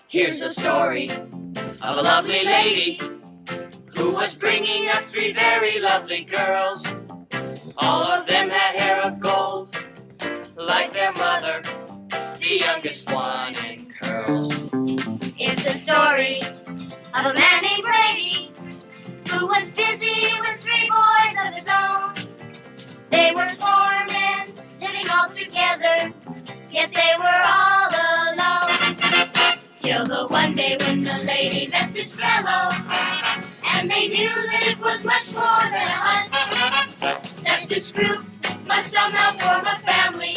Here's the story of a lovely lady who was bringing up three very lovely girls. All of them had hair of gold, like their mother, the youngest one in curls. It's the story of a man named Brady who was busy with three boys of his own. They were foremen, living all together, yet they were all alone. Till the one day when the lady met this fellow, and they knew that it was much more than a hunch, that this group must somehow form a family.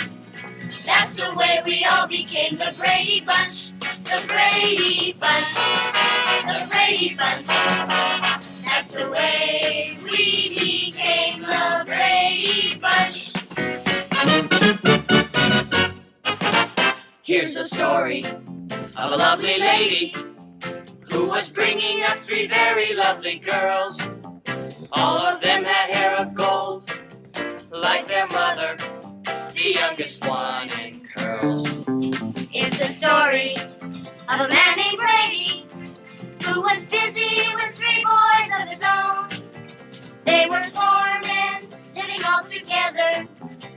That's the way we all became the Brady Bunch, the Brady Bunch, the Brady Bunch. That's the way we became the Brady Bunch. Here's the story of a lovely lady who was bringing up three very lovely girls. All of them had hair of gold, like their mother, the youngest one in curls. It's the story of a man named Brady who was busy with three boys of his own. They were foremen, living all together,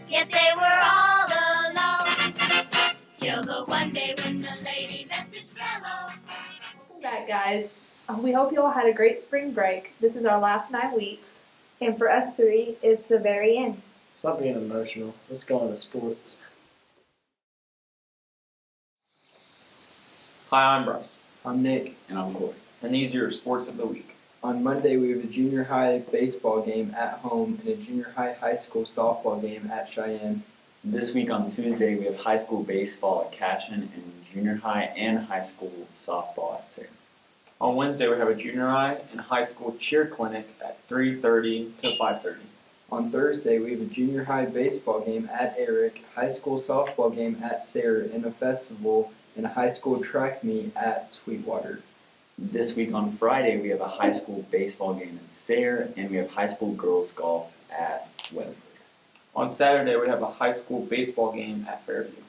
yet they were all alone. Till the one day when the lady met this fellow. Welcome back, guys. We hope you all had a great spring break. This is our last 9 weeks. And for us three, it's the very end. Stop being emotional. Let's go on to sports. Hi, I'm Bryce. I'm Nick. And I'm Corey. And these are your sports of the week. On Monday, we have a junior high baseball game at home and a junior high school softball game at Cheyenne. This week on Tuesday, we have high school baseball at Cashin and junior high and high school softball at Sarah. On Wednesday, we have a junior high and high school cheer clinic at 3:30 to 5:30. On Thursday, we have a junior high baseball game at Eric, high school softball game at Sarah, and a festival and a high school track meet at Sweetwater. This week on Friday, we have a high school baseball game at Sayre, and we have high school girls golf at Weatherford. On Saturday, we have a high school baseball game at Fairview.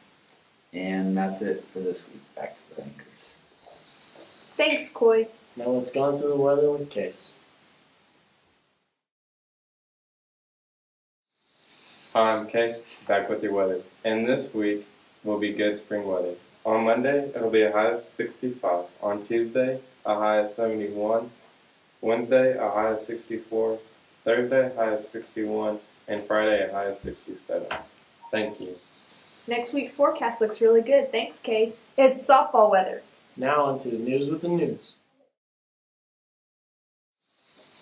And that's it for this week. Back to the anchors. Thanks, Coy. Now let's go into the weather with Case. Hi, I'm Case, back with your weather. And this week will be good spring weather. On Monday, it'll be a high of 65. On Tuesday, a high of 71. Wednesday, a high of 64. Thursday, a high of 61. And Friday, a high of 67. Thank you. Next week's forecast looks really good. Thanks, Case. It's softball weather. Now on to the news with the news.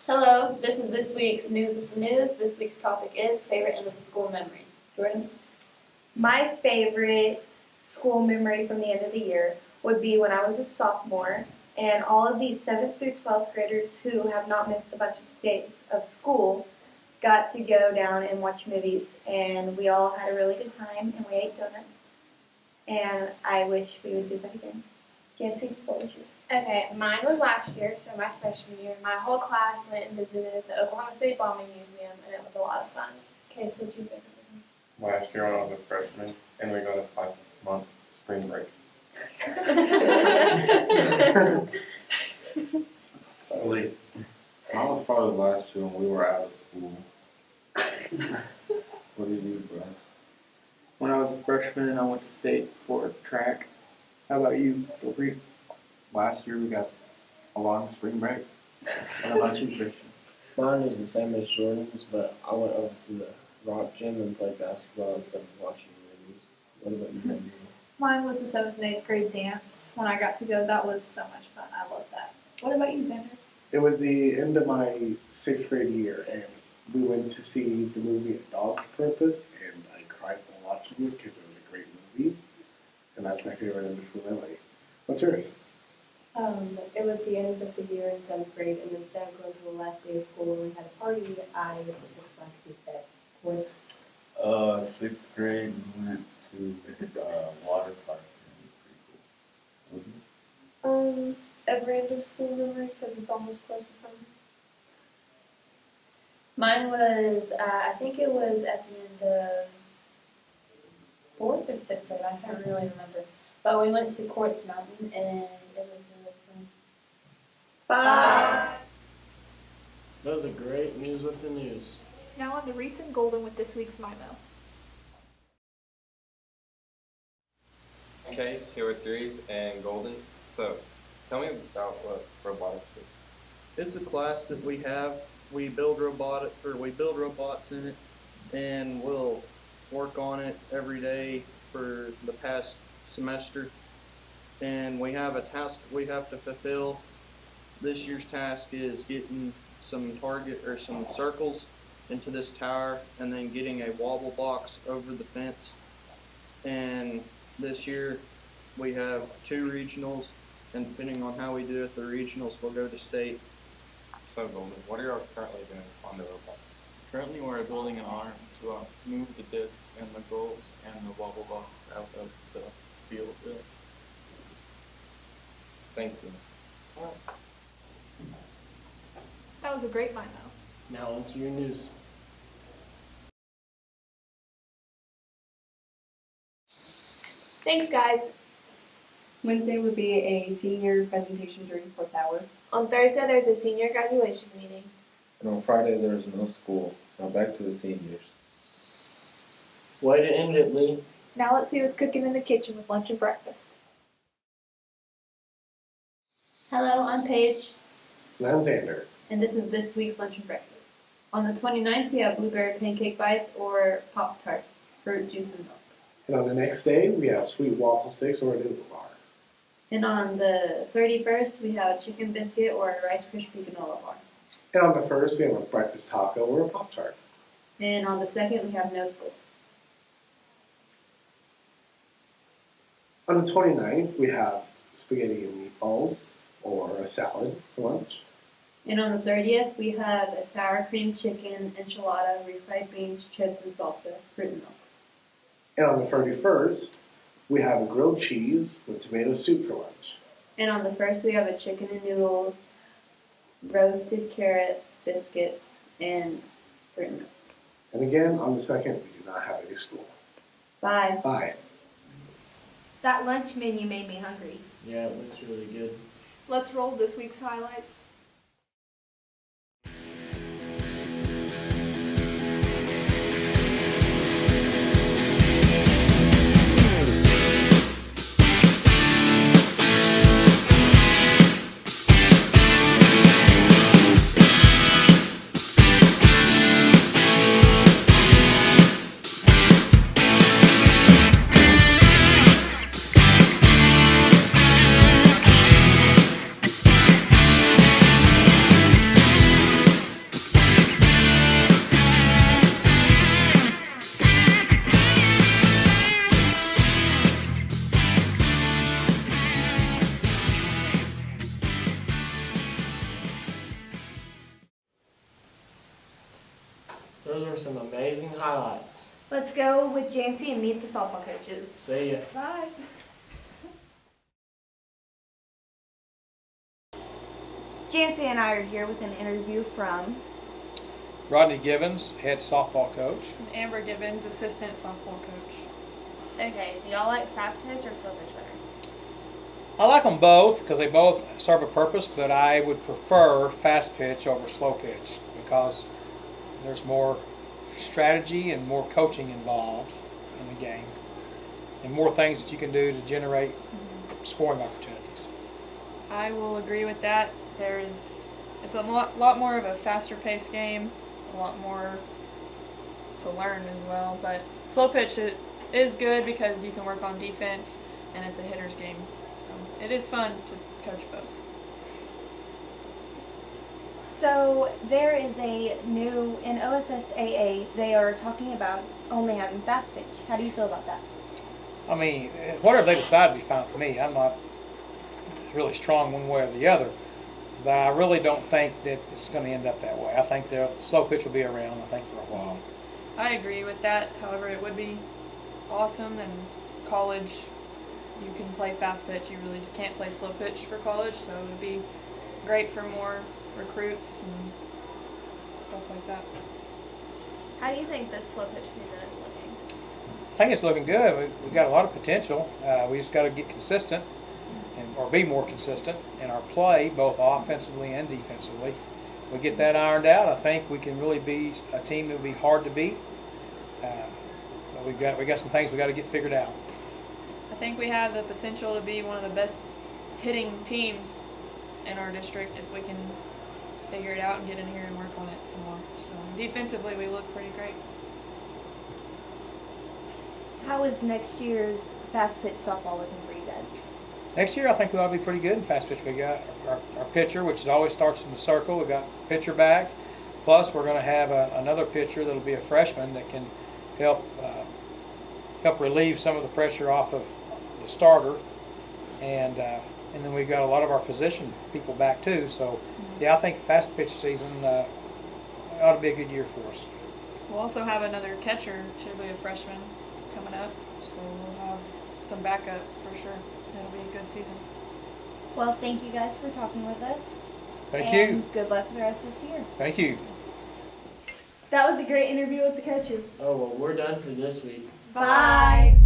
Hello, this is this week's News with the News. This week's topic is favorite end of the school memory. Jordan? My favorite school memory from the end of the year would be when I was a sophomore and all of these 7th through 12th graders who have not missed a bunch of days of school got to go down and watch movies, and we all had a really good time, and we ate donuts. And I wish we would do that again. Jancy, what was yours? Okay, mine was last year, so my freshman year. My whole class went and visited the Oklahoma City Bombing Museum, and it was a lot of fun. Okay, so what'd you think? Last year when I was a freshman, and we got a 5-month spring break. Mine was probably last year when we were out of school. What did you, Bryce? When I was a freshman, I went to state for track. How about you, Gilbert? Last year we got a long spring break. What about you, Christian? Mine was the same as Jordan's, but I went over to the rock gym and played basketball instead of watching movies. What about you, Andrew? Mine was the 7th and 8th grade dance. When I got to go, that was so much fun. I love that. What about you, Xander? It was the end of my 6th grade year, and we went to see the movie A Dog's Purpose, and I cried while watching it because it was a great movie, and that's my favorite end of school memory. What's yours? It was the end of the year in 7th grade, and instead of going to the last day of school when we had a party, I went to Six Flags instead. What? 6th grade we went to water park. It was pretty cool. Wasn't it? A random school memory because it's almost close to summer. Mine was, I think it was at the end of 4th or 6th grade, I can't really remember. But we went to Quartz Mountain and it was really fun. Bye. That was a great news with the news. Now on to Reese and Golden with this week's Mimo. Case, here with Reese and Golden. So, tell me about what robotics is. It's a class that we have. We build robots in it, and we'll work on it every day for the past semester. And we have a task we have to fulfill. This year's task is getting some circles into this tower, and then getting a wobble box over the fence. And this year we have 2 regionals, and depending on how we do it, the regionals will go to state. So, Golden, what are you currently doing on the robot? Currently, we're building an arm to move the discs and the goals and the wobble box out of the field. Thank you. That was a great Mimo. Now on to your news. Thanks, guys. Wednesday would be a senior presentation during 4th hour. On Thursday, there's a senior graduation meeting. And on Friday, there's no school. Now back to the seniors. Way to end it, Lee. Now let's see what's cooking in the kitchen with lunch and breakfast. Hello, I'm Paige, And I'm Xander. and this is this week's lunch and breakfast. On the 29th, we have blueberry pancake bites or Pop-Tart, fruit juice and milk. And on the next day, we have sweet waffle sticks or a noodle bar. And on the 31st, we have a chicken biscuit or a Rice Krispie granola bar. And on the first, we have a breakfast taco or a Pop-Tart. And on the 2nd, we have no school. On the 29th, we have spaghetti and meatballs or a salad for lunch. And on the 30th, we have a sour cream chicken, enchilada, refried beans, chips, and salsa, fruit and milk. And on the 31st, we have a grilled cheese with tomato soup for lunch. And on the 1st, we have a chicken and noodles, roasted carrots, biscuits, and fruit and milk. And again, on the 2nd, we do not have any school. Bye. Bye. That lunch menu made me hungry. Yeah, it looks really good. Let's roll this week's highlights. Those are some amazing highlights. Let's go with Jancy and meet the softball coaches. See ya. Bye. Jancy and I are here with an interview from Rodney Givens, head softball coach. And Amber Gibbons, assistant softball coach. Okay, do y'all like fast pitch or slow pitch better? I like them both because they both serve a purpose, but I would prefer fast pitch over slow pitch because there's more strategy and more coaching involved in the game and more things that you can do to generate scoring opportunities. I will agree with that. It's a lot more of a faster paced game, a lot more to learn as well, but slow pitch it is good because you can work on defense and it's a hitter's game. So it is fun to coach both. So there is a new, in OSSAA, they are talking about only having fast pitch. How do you feel about that? I mean, whatever they decide would be fine for me. I'm not really strong one way or the other, but I really don't think that it's going to end up that way. I think the slow pitch will be around, I think, for a while. I agree with that. However, it would be awesome in college. You can play fast pitch. You really can't play slow pitch for college, so it would be great for more recruits and stuff like that. How do you think this slow pitch season is looking? think it's looking good. We've got a lot of potential. We just got to get consistent or be more consistent in our play, both offensively and defensively. We get that ironed out, I think we can really be a team that will be hard to beat. But we got some things we got to get figured out. I think we have the potential to be one of the best hitting teams in our district if we can figure it out and get in here and work on it some more. So defensively, we look pretty great. How is next year's fast pitch softball looking for you guys? Next year, I think we'll be pretty good in fast pitch. We got our pitcher, which always starts in the circle. We got pitcher back. Plus, we're going to have another pitcher that'll be a freshman that can help relieve some of the pressure off of the starter. And then we've got a lot of our position people back too. So, yeah, I think fast pitch season ought to be a good year for us. We'll also have another catcher, should be a freshman, coming up. So we'll have some backup for sure. It'll be a good season. Well, thank you guys for talking with us. Thank and you. Good luck the rest of this year. Thank you. That was a great interview with the coaches. Oh, well, we're done for this week. Bye.